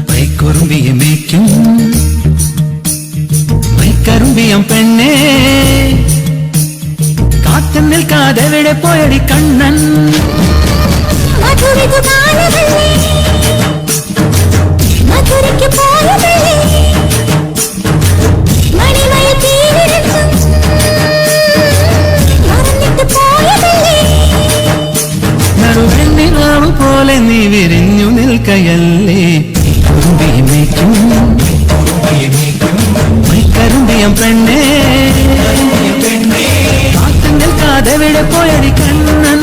മൈക്കുറുമ്പിയെ മേയ്ക്കും മൈക്കറുമ്പിയം പെണ്ണേ കാത്തു നിൽക്കാതെ എവിടെ പോയടി കണ്ണൻ നറുവെണ്ണിനാവ് പോലെ നീ വിരിഞ്ഞു നിൽക്കയല്ലേ മൈക്കറുമ്പിയം പെണ്ണേ കാത്തു നിൽക്കാതെ എവിടെ പോയടി കണ്ണൻ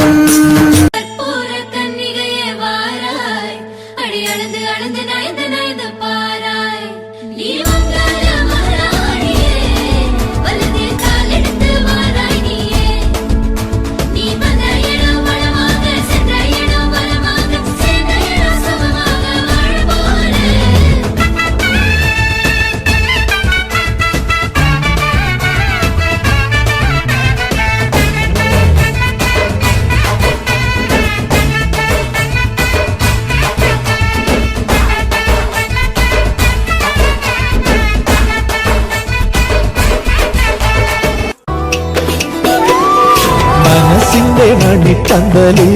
മനസ്സിന്റെ മണിപ്പന്തലിൽ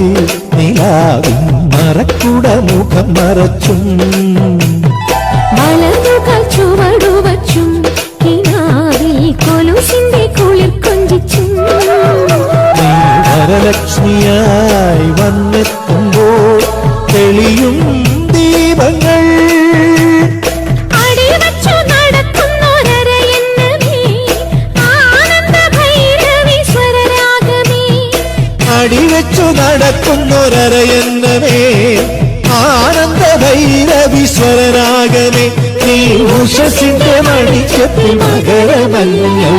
നിലാവിൻ മറക്കുട മുഖം മറച്ചും വലതുകാൽ ചുവടുവച്ചും കിനാവിൽ കൊലുസിന്റെ കുളിർ കൊഞ്ചിച്ചും നീ വരലക്ഷ്മിയായി വന്നെത്തുമ്പോൾ തെളിയും ദീപങ്ങൾ അടിവെച്ചു നടക്കുന്നൊരരയെന്നമേ ആനന്ദ ഭൈരവീശ്വരനാകമേ നീ ഉഷസിന്റെ മണിച്ചത്തിൽ മകരമല്ലേ